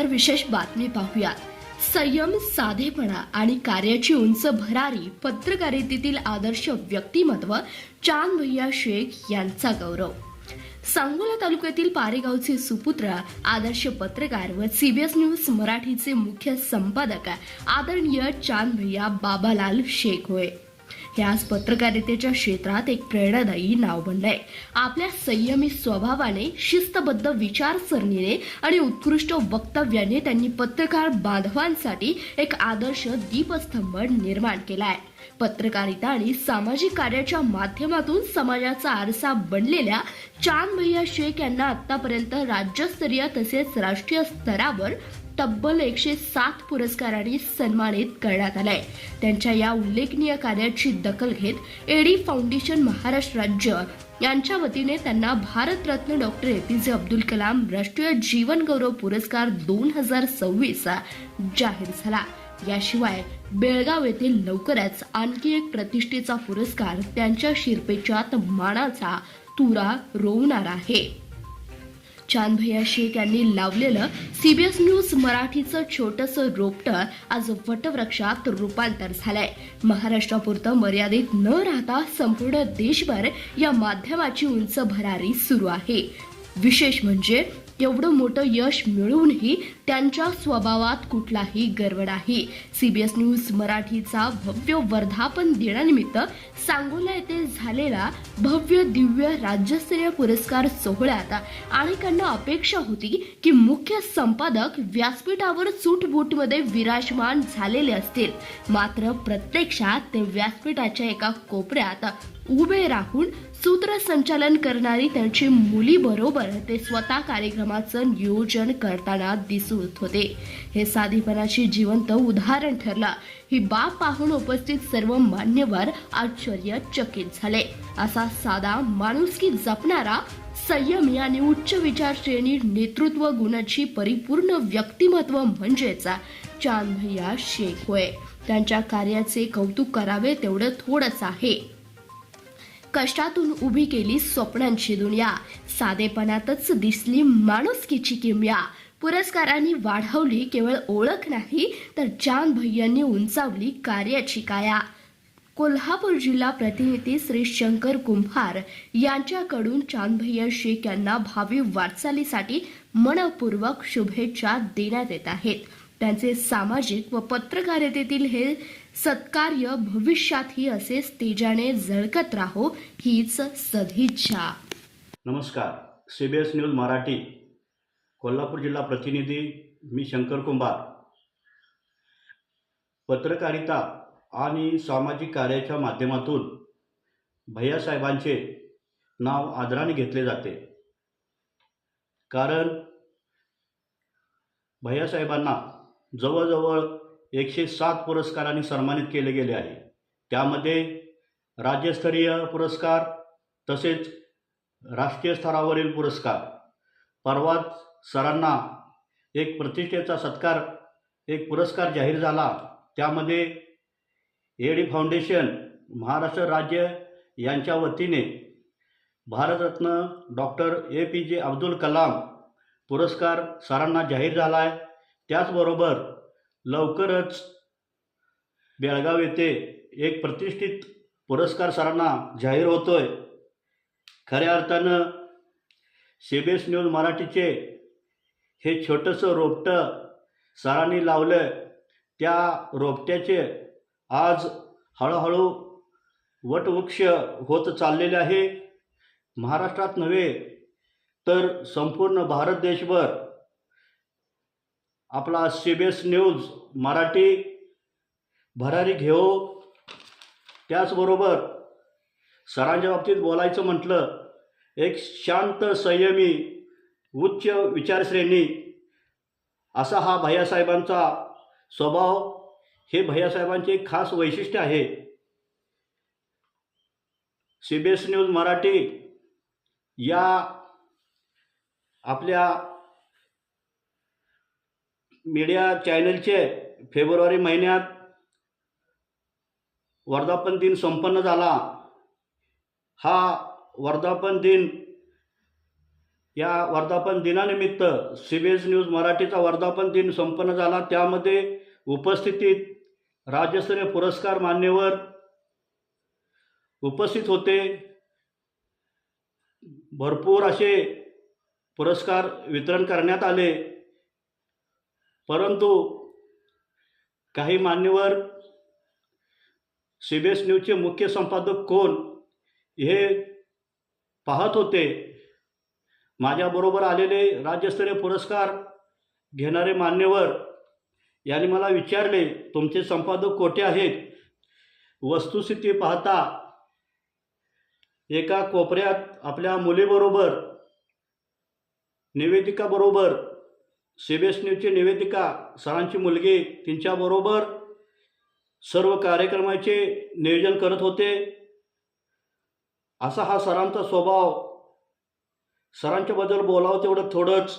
विशेष बातमी पाहूयात। संयम, साधेपणा आणि कार्याची उंच भरारी, पत्रकारितेतील आदर्श व्यक्तिमत्व चांद भैया शेख यांचा गौरव। सांगोला तालुक्यातील पारेगावचे सुपुत्र, आदर्श पत्रकार व सीबीएस न्यूज मराठीचे मुख्य संपादक आदरणीय चांद भैया बाबालाल शेख होय। हे आज पत्रकारितेच्या क्षेत्रात एक प्रेरणादायी नाव बनलंय। आपल्या संयमी स्वभावाने, शिस्तबद्ध विचारसरणीने आणि उत्कृष्ट वक्तव्याने त्यांनी पत्रकार बांधवांसाठी एक आदर्श दीपस्तंभ निर्माण केलाय। पत्रकारिता आणि सामाजिक कार्याच्या माध्यमातून समाजाचा आरसा बनलेल्या चांद भैया शेख यांना आतापर्यंत राज्यस्तरीय तसेच राष्ट्रीय स्तरावर तब्बल 107 पुरस्कारांनी सन्मानित करण्यात आलंय। त्यांच्या या उल्लेखनीय कार्याची दखल घेत एडी फाउंडेशन महाराष्ट्र राज्य यांच्या वतीने त्यांना भारतरत्न डॉक्टर एपीजे अब्दुल कलाम राष्ट्रीय जीवन गौरव पुरस्कार 2026 जाहीर झाला। याशिवाय बेळगाव येथे लवकरच आणखी एक प्रतिष्ठेचा पुरस्कार त्यांच्या शिरपेच्यात मानाचा तुरा रोवणार आहे। चांद भैया शेख यांनी लावलेलं सीबीएस न्यूज मराठीचं छोटंसं रोपटं आज वटवृक्षात रूपांतर झालंय। महाराष्ट्रापुरतं मर्यादित न राहता संपूर्ण देशभर या माध्यमाची उंच भरारी सुरू आहे। विशेष म्हणजे एवढं मोठं यश मिळूनही त्यांच्या स्वभावात कुठलाही गर्व नाही। सीबीएस न्यूज मराठीचा भव्य वर्धापन दिनानिमित्त सांगोला येथे झालेला भव्य दिव्य राज्यस्तरीय पुरस्कार सोहळ्यात अनेकांना अपेक्षा होती की मुख्य संपादक व्यासपीठावर सूटबूटमध्ये विराजमान झालेले असतील, मात्र प्रत्यक्षात ते व्यासपीठाच्या एका कोपऱ्यात उभे राहून सूत्रसंचालन करणारी त्यांची मुलीबरोबर ते स्वतः कार्यक्रमाचं नियोजन करताना दिसत होते। हे साधेपणाचे जिवंत उदाहरण ठरलं। ही बाब पाहून उपस्थित सर्व मान्यवर आश्चर्यचकित झाले। असा साधा, माणुसकी जपणारा, संयमी आणि उच्च विचारश्रेणी नेतृत्व गुणाची परिपूर्ण व्यक्तिमत्व म्हणजेच चांद भैया शेख होय। त्यांच्या कार्याचे कौतुक करावे तेवढं थोडंच आहे। कष्टातून उभी केली स्वप्नांची दुनिया, साधेपणातच दिसली माणुसकीची किमया। पुरस्कारांनी वाढवली केवळ ओळख नाही, तर चांद भैयांनी उंचावली कार्याची काया। कोल्हापूर जिल्हा प्रतिनिधी श्री शंकर कुंभार यांच्याकडून चांद भैया शेख यांना भावी वाटचालीसाठी मनपूर्वक शुभेच्छा देण्यात येत आहेत। त्यांचे सामाजिक व पत्रकारितेतील हे सत्कार्य भविष्यातही असेच तेजाने झळकत राहो हीच सदिच्छा। नमस्कार, सीबीएस न्यूज मराठी कोल्हापूर जिल्हा प्रतिनिधी मी शंकर कुंभार। पत्रकारिता आणि सामाजिक कार्याच्या माध्यमातून भैयासाहेबांचे नाव आदराने घेतले जाते, कारण भैयासाहेबांना जवळजवळ 107 पुरस्कारांनी सन्मानित केले गेले आहे। त्यामध्ये राज्यस्तरीय पुरस्कार तसेच राष्ट्रीय स्तरावरील पुरस्कार। परवाच सरांना एक प्रतिष्ठेचा सत्कार, एक पुरस्कार जाहीर झाला। त्यामध्ये एडी फाउंडेशन महाराष्ट्र राज्य यांच्या वतीने भारतरत्न डॉक्टर एपीजे अब्दुल कलाम पुरस्कार सरांना जाहीर झाला आहे। त्याचबरोबर लवकरच बेळगाव येथे एक प्रतिष्ठित पुरस्कार सरांना जाहीर होतोय। खऱ्या अर्थानं सीबीएस न्यूज मराठीचे हे छोटंसं रोपटं सरांनी लावलं, त्या रोपट्याचे आज हळूहळू वटवृक्ष होत चाललेले आहे। महाराष्ट्रात नव्हे तर संपूर्ण भारत देशभर आपला सीबीएस न्यूज मराठी भरारी घेऊ। त्याचबरोबर सरांच्या बाबतीत बोलायचं म्हटलं, एक शांत, संयमी, उच्च विचारश्रेणी असा हा भैयासाहेबांचा स्वभाव, हे भैयासाहेबांचे एक खास वैशिष्ट्य आहे। सीबीएस न्यूज मराठी या आपल्या मीडिया चॅनलचे फेब्रुवारी महिन्यात वर्धापन दिन संपन्न झाला। हा वर्धापन दिन या वर्धापन दिनानिमित्त CBS न्यूज मराठीचा वर्धापन दिन संपन्न झाला. त्यामध्ये उपस्थितीत राज्यस्तरीय पुरस्कार मान्यवर उपस्थित होते. भरपूर असे पुरस्कार वितरण करण्यात आले, परंतु काही मान्यवर CBS न्यूजचे मुख्य संपादक कोण हे पाहत होते. माझ्याबरोबर आलेले राज्यस्तरीय पुरस्कार घेणारे मान्यवर यांनी मला विचारले, तुमचे संपादक कोठे आहेत? वस्तुस्थिती पाहता एका कोपऱ्यात आपल्या मुलीबरोबर, निवेदिकाबरोबर, CBS न्यूजची निवेदिका सरांची मुलगी, तिच्याबरोबर सर्व कार्यक्रमाचे नियोजन करत होते. असा हा सरांचा स्वभाव. सरांच्याबद्दल बोलावं तेवढं थोडंच.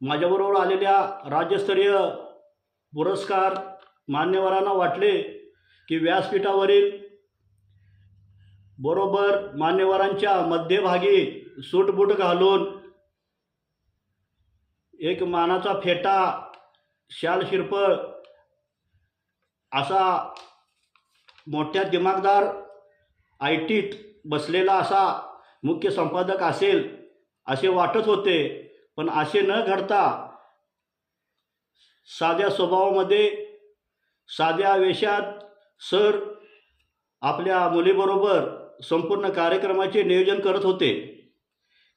माझ्याबरोबर आलेल्या राज्यस्तरीय पुरस्कार मान्यवरांना वाटले की व्यासपीठावरील बरोबर मान्यवरांच्या मध्यभागी सूटबूट घालून एक मानाचा फेटा, शाल शिरपळ असा मोठ्या दिमागदार आयटीत बसलेला असा मुख्य संपादक असेल असे वाटत होते. पण असे न घडता साध्या स्वभावामध्ये, साध्या वेशात सर आपल्या मुलीबरोबर संपूर्ण कार्यक्रमाचे नियोजन करत होते.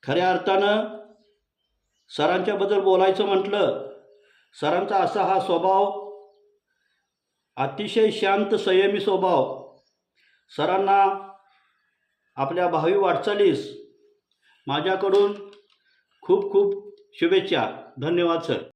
खऱ्या अर्थानं सरांच्याबद्दल बोलायचं म्हटलं, सरांचा असा हा स्वभाव, अतिशय शांत संयमी स्वभाव. सरांना आपल्या भावी वाटचालीस माझ्याकडून खूप खूप शुभेच्छा. धन्यवाद सर.